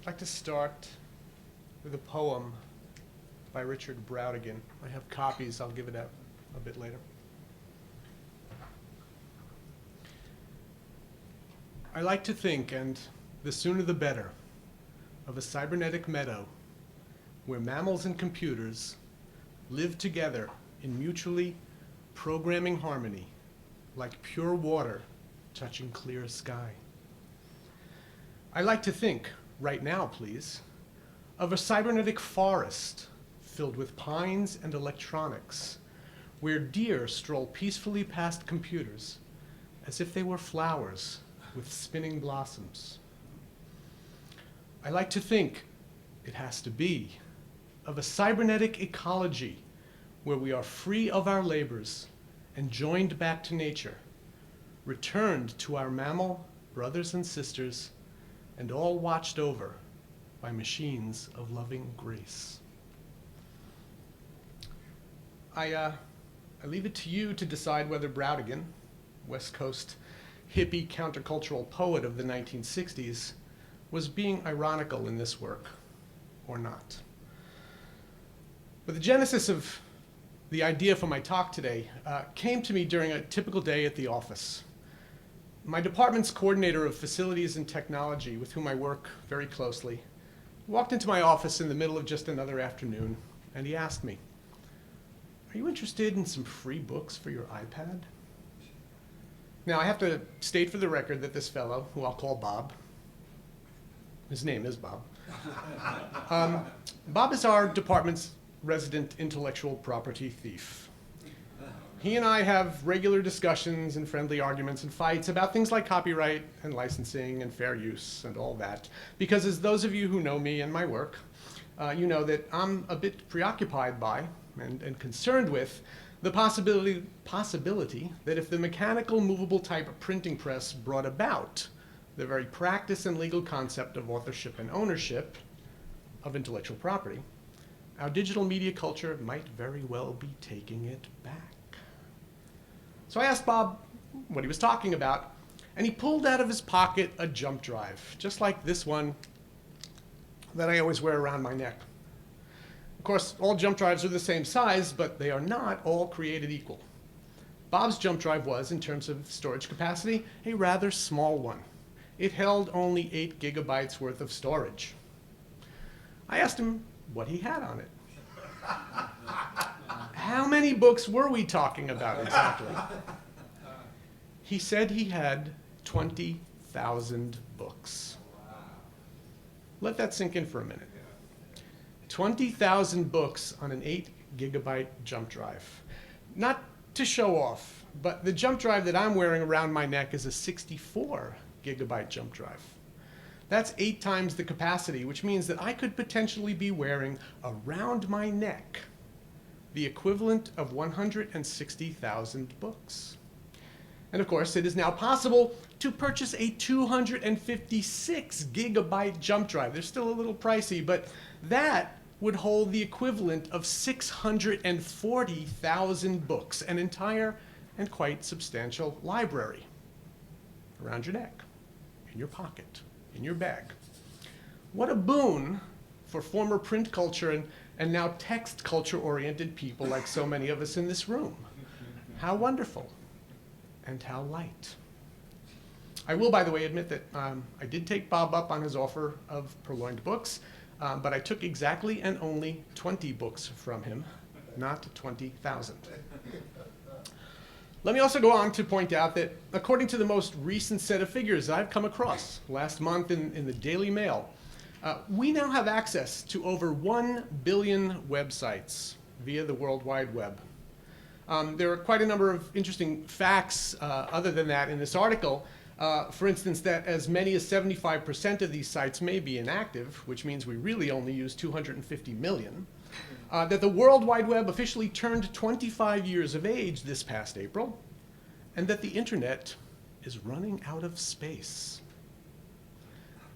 I'd like to start with a poem by Richard Brautigan. I have copies. I'll give it out a bit later. I like to think, and the sooner the better, of a cybernetic meadow where mammals and computers live together in mutually programming harmony, like pure water touching clear sky. I like to think, right now please, of a cybernetic forest filled with pines and electronics, where deer stroll peacefully past computers as if they were flowers with spinning blossoms. I like to think, it has to be, of a cybernetic ecology where we are free of our labors and joined back to nature, returned to our mammal brothers and sisters, and all watched over by machines of loving grace. I leave it to you to decide whether Brautigan, West Coast hippie countercultural poet of the 1960s, was being ironical in this work or not. But the genesis of the idea for my talk today came to me during a typical day at the office. My department's coordinator of facilities and technology, with whom I work very closely, walked into my office in the middle of just another afternoon, and he asked me, "Are you interested in some free books for your iPad?" Now, I have to state for the record that this fellow, who I'll call Bob, his name is Bob, Bob is our department's resident intellectual property thief. He and I have regular discussions and friendly arguments and fights about things like copyright and licensing and fair use and all that, because as those of you who know me and my work, you know that I'm a bit preoccupied by and concerned with the possibility that if the mechanical movable type printing press brought about the very practice and legal concept of authorship and ownership of intellectual property, our digital media culture might very well be taking it back. So I asked Bob what he was talking about, and he pulled out of his pocket a jump drive, just like this one that I always wear around my neck. Of course, all jump drives are the same size, but they are not all created equal. Bob's jump drive was, in terms of storage capacity, a rather small one. It held only 8 gigabytes worth of storage. I asked him what he had on it. How many books were we talking about exactly? He said he had 20,000 books. Let that sink in for a minute. 20,000 books on an 8 gigabyte jump drive. Not to show off, but the jump drive that I'm wearing around my neck is a 64 gigabyte jump drive. That's 8 times the capacity, which means that I could potentially be wearing around my neck the equivalent of 160,000 books. And of course, it is now possible to purchase a 256 gigabyte jump drive. They're still a little pricey, but that would hold the equivalent of 640,000 books, an entire and quite substantial library around your neck, in your pocket, in your bag. What a boon for former print culture and now text culture-oriented people like so many of us in this room. How wonderful and how light. I will, by the way, admit that I did take Bob up on his offer of purloined books, but I took exactly and only 20 books from him, not 20,000. Let me also go on to point out that according to the most recent set of figures I've come across last month in the Daily Mail, we now have access to over 1 billion websites via the World Wide Web. There are quite a number of interesting facts other than that in this article. For instance, that as many as 75% of these sites may be inactive, which means we really only use 250 million. That the World Wide Web officially turned 25 years of age this past April, and that the internet is running out of space.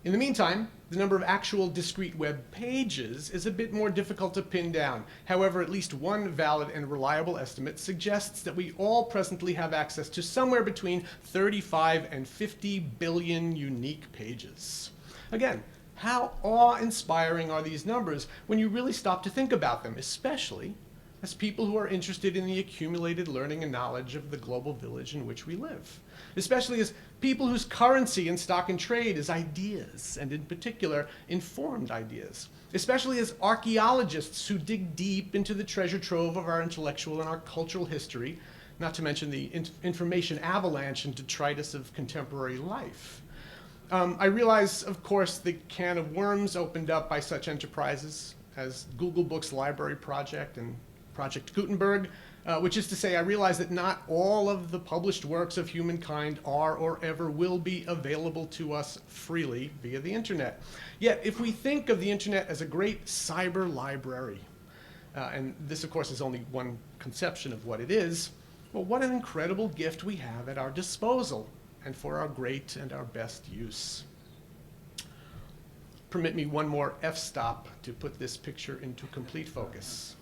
In the meantime, the number of actual discrete web pages is a bit more difficult to pin down. However, at least one valid and reliable estimate suggests that we all presently have access to somewhere between 35 and 50 billion unique pages. Again, How awe-inspiring are these numbers when you really stop to think about them, especially as people who are interested in the accumulated learning and knowledge of the global village in which we live, especially as people whose currency in stock and trade is ideas, and in particular, informed ideas, especially as archaeologists who dig deep into the treasure trove of our intellectual and our cultural history, not to mention the information avalanche and detritus of contemporary life. I realize, of course, the can of worms opened up by such enterprises as Google Books Library Project and Project Gutenberg, which is to say, I realize that not all of the published works of humankind are or ever will be available to us freely via the internet. Yet, if we think of the internet as a great cyber library, and this, of course, is only one conception of what it is, well, what an incredible gift we have at our disposal and for our great and our best use. Permit me one more f-stop to put this picture into complete focus.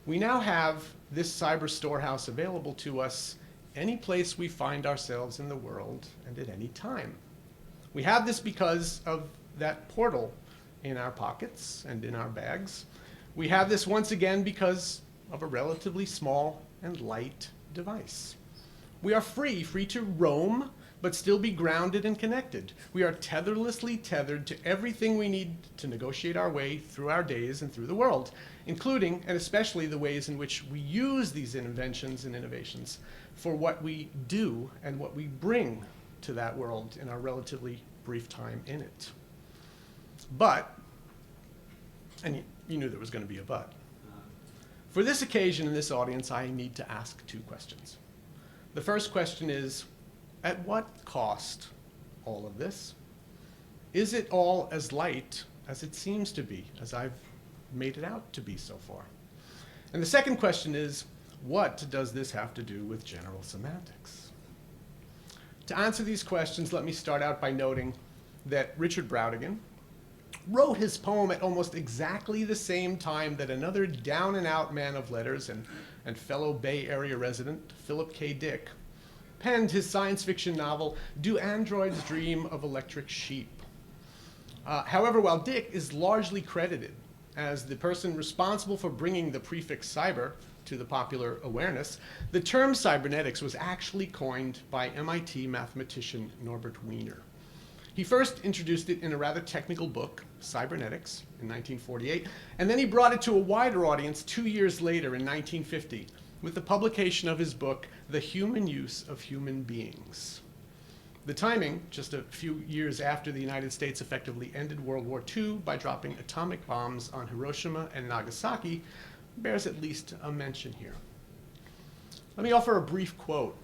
We now have this cyber storehouse available to us any place we find ourselves in the world and at any time. We have this because of that portal in our pockets and in our bags. We have this once again because of a relatively small and light device. We are free to roam, but still be grounded and connected. We are tetherlessly tethered to everything we need to negotiate our way through our days and through the world, including and especially the ways in which we use these inventions and innovations for what we do and what we bring to that world in our relatively brief time in it. But, and you knew there was going to be a but. For this occasion in this audience, I need to ask two questions. The first question is, at what cost all of this? Is it all as light as it seems to be, as I've made it out to be so far? And the second question is, what does this have to do with general semantics? To answer these questions, let me start out by noting that Richard Brautigan wrote his poem at almost exactly the same time that another down-and-out man of letters and fellow Bay Area resident, Philip K. Dick, penned his science fiction novel, Do Androids Dream of Electric Sheep? However, while Dick is largely credited as the person responsible for bringing the prefix cyber to the popular awareness, the term cybernetics was actually coined by MIT mathematician Norbert Wiener. He first introduced it in a rather technical book, Cybernetics, in 1948, and then he brought it to a wider audience 2 years later in 1950 with the publication of his book, The Human Use of Human Beings. The timing, just a few years after the United States effectively ended World War II by dropping atomic bombs on Hiroshima and Nagasaki, bears at least a mention here. Let me offer a brief quote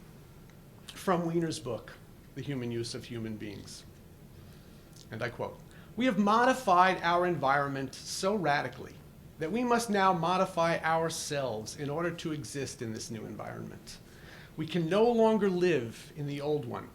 from Wiener's book, The Human Use of Human Beings. And I quote, "We have modified our environment so radically that we must now modify ourselves in order to exist in this new environment. We can no longer live in the old one.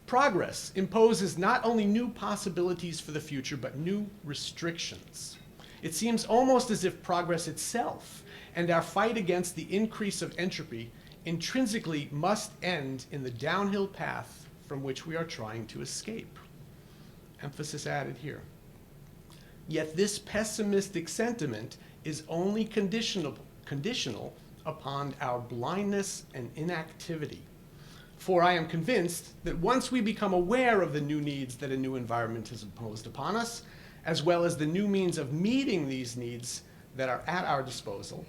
Progress imposes not only new possibilities for the future, but new restrictions. It seems almost as if progress itself and our fight against the increase of entropy intrinsically must end in the downhill path from which we are trying to escape." Emphasis added here. Yet this pessimistic sentiment is only conditional upon our blindness and inactivity. For I am convinced that once we become aware of the new needs that a new environment has imposed upon us, as well as the new means of meeting these needs that are at our disposal,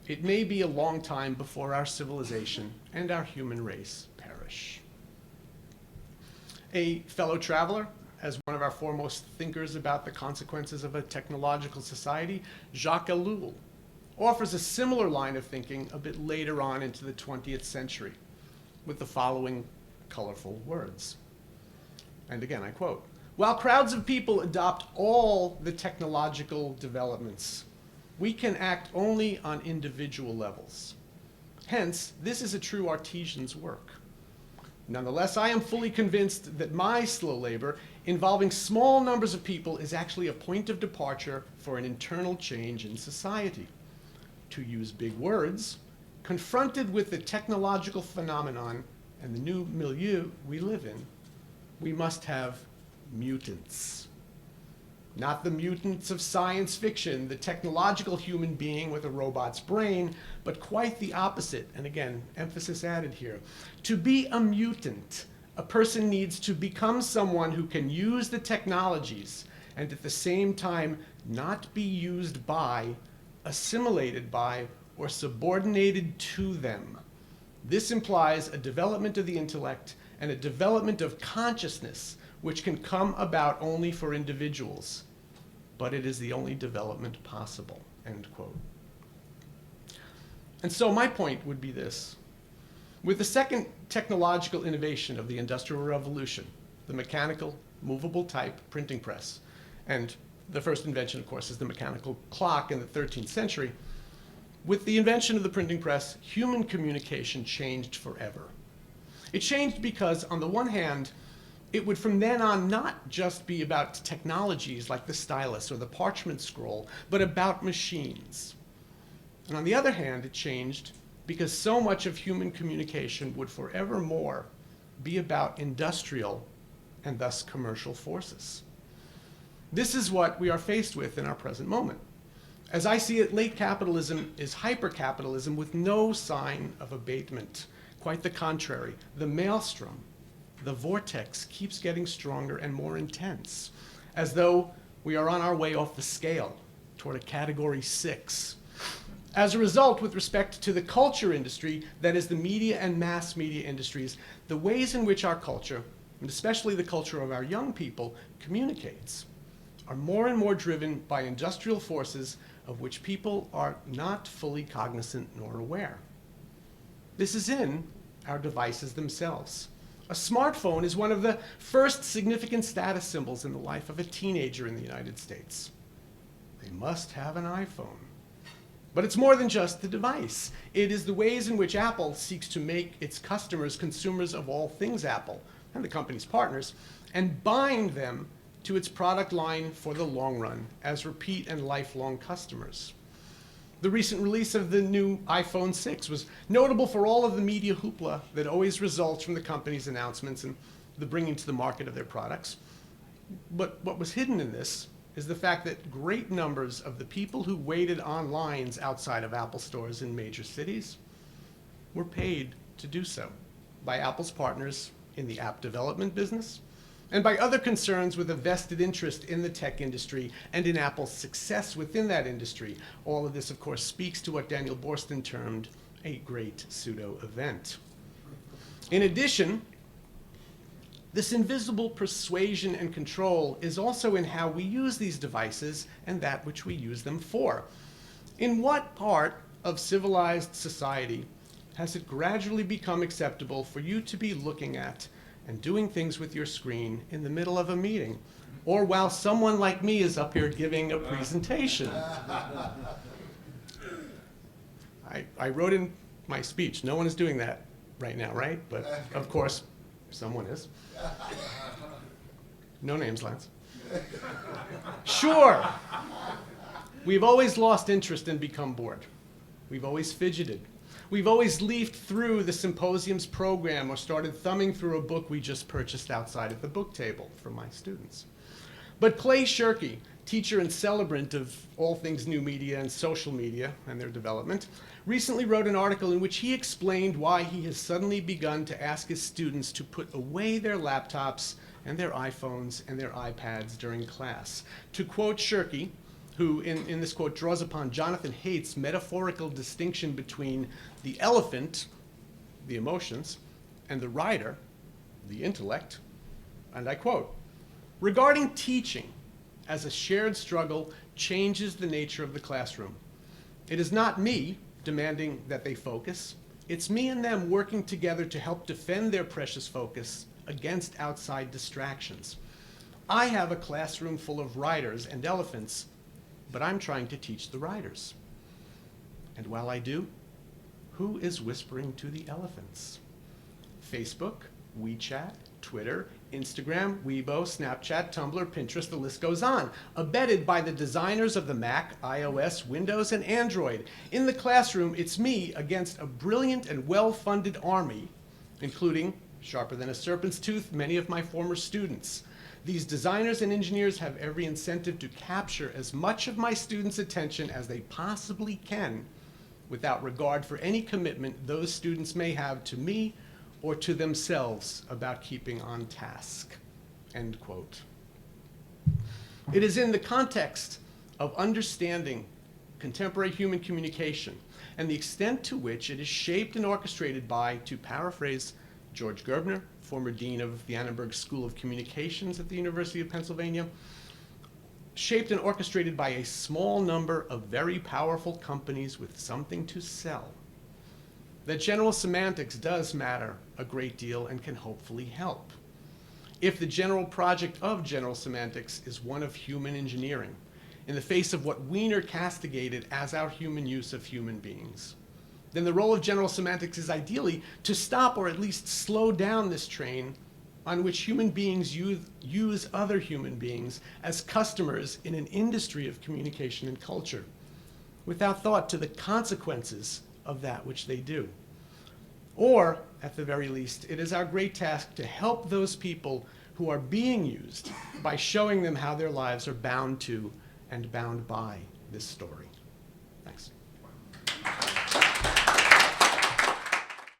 it may be a long time before our civilization and our human race perish. A fellow traveler, as one of our foremost thinkers about the consequences of a technological society, Jacques Ellul, offers a similar line of thinking a bit later on into the 20th century with the following colorful words. And again, I quote, "While crowds of people adopt all the technological developments, we can act only on individual levels. Hence, this is a true artisan's work. Nonetheless, I am fully convinced that my slow labor involving small numbers of people is actually a point of departure for an internal change in society. To use big words, confronted with the technological phenomenon and the new milieu we live in, we must have mutants." not the mutants of science fiction, the technological human being with a robot's brain, but quite the opposite. And again, emphasis added here. To be a mutant, a person needs to become someone who can use the technologies and at the same time not be used by, assimilated by, or subordinated to them. This implies a development of the intellect and a development of consciousness, which can come about only for individuals, but it is the only development possible, end quote. And so my point would be this. With the second technological innovation of the Industrial Revolution, the mechanical, movable type printing press, and the first invention, of course, is the mechanical clock in the 13th century, with the invention of the printing press, human communication changed forever. It changed because, on the one hand, it would from then on not just be about technologies like the stylus or the parchment scroll, but about machines. And on the other hand, it changed because so much of human communication would forevermore be about industrial and thus commercial forces. This is what we are faced with in our present moment. As I see it, late capitalism is hyper-capitalism with no sign of abatement. Quite the contrary. The maelstrom, the vortex, keeps getting stronger and more intense, as though we are on our way off the scale toward a category 6. As a result, with respect to the culture industry, that is the media and mass media industries, the ways in which our culture, and especially the culture of our young people, communicates are more and more driven by industrial forces of which people are not fully cognizant nor aware. This is in our devices themselves. A smartphone is one of the first significant status symbols in the life of a teenager in the United States. They must have an iPhone. But it's more than just the device. It is the ways in which Apple seeks to make its customers consumers of all things Apple, and the company's partners, and bind them to its product line for the long run as repeat and lifelong customers. The recent release of the new iPhone 6 was notable for all of the media hoopla that always results from the company's announcements and the bringing to the market of their products. But what was hidden in this is the fact that great numbers of the people who waited on lines outside of Apple stores in major cities were paid to do so by Apple's partners in the app development business, and by other concerns with a vested interest in the tech industry and in Apple's success within that industry. All of this, of course, speaks to what Daniel Boorstin termed a great pseudo-event. In addition, this invisible persuasion and control is also in how we use these devices and that which we use them for. In what part of civilized society has it gradually become acceptable for you to be looking at and doing things with your screen in the middle of a meeting, or while someone like me is up here giving a presentation? I wrote in my speech, no one is doing that right now, right? But of course, someone is. No names, Lance. Sure, we've always lost interest and become bored. We've always fidgeted. We've always leafed through the symposium's program or started thumbing through a book we just purchased outside of the book table for my students. But Clay Shirky, teacher and celebrant of all things new media and social media and their development, recently wrote an article in which he explained why he has suddenly begun to ask his students to put away their laptops and their iPhones and their iPads during class. To quote Shirky, who in this quote draws upon Jonathan Haidt's metaphorical distinction between the elephant, the emotions, and the rider, the intellect, and I quote, "Regarding teaching as a shared struggle changes the nature of the classroom. It is not me demanding that they focus. It's me and them working together to help defend their precious focus against outside distractions. I have a classroom full of riders and elephants, but I'm trying to teach the riders. And while I do, who is whispering to the elephants? Facebook, WeChat, Twitter, Instagram, Weibo, Snapchat, Tumblr, Pinterest, the list goes on, abetted by the designers of the Mac, iOS, Windows, and Android. In the classroom, it's me against a brilliant and well-funded army, including, sharper than a serpent's tooth, many of my former students. These designers and engineers have every incentive to capture as much of my students' attention as they possibly can without regard for any commitment those students may have to me or to themselves about keeping on task." End quote. It is in the context of understanding contemporary human communication and the extent to which it is shaped and orchestrated by, to paraphrase George Gerbner, former dean of the Annenberg School of Communications at the University of Pennsylvania, shaped and orchestrated by a small number of very powerful companies with something to sell, that general semantics does matter a great deal and can hopefully help. If the general project of general semantics is one of human engineering, in the face of what Wiener castigated as our human use of human beings, then the role of general semantics is ideally to stop or at least slow down this train on which human beings use other human beings as customers in an industry of communication and culture, without thought to the consequences of that which they do. Or, at the very least, it is our great task to help those people who are being used by showing them how their lives are bound to and bound by this story. Thanks.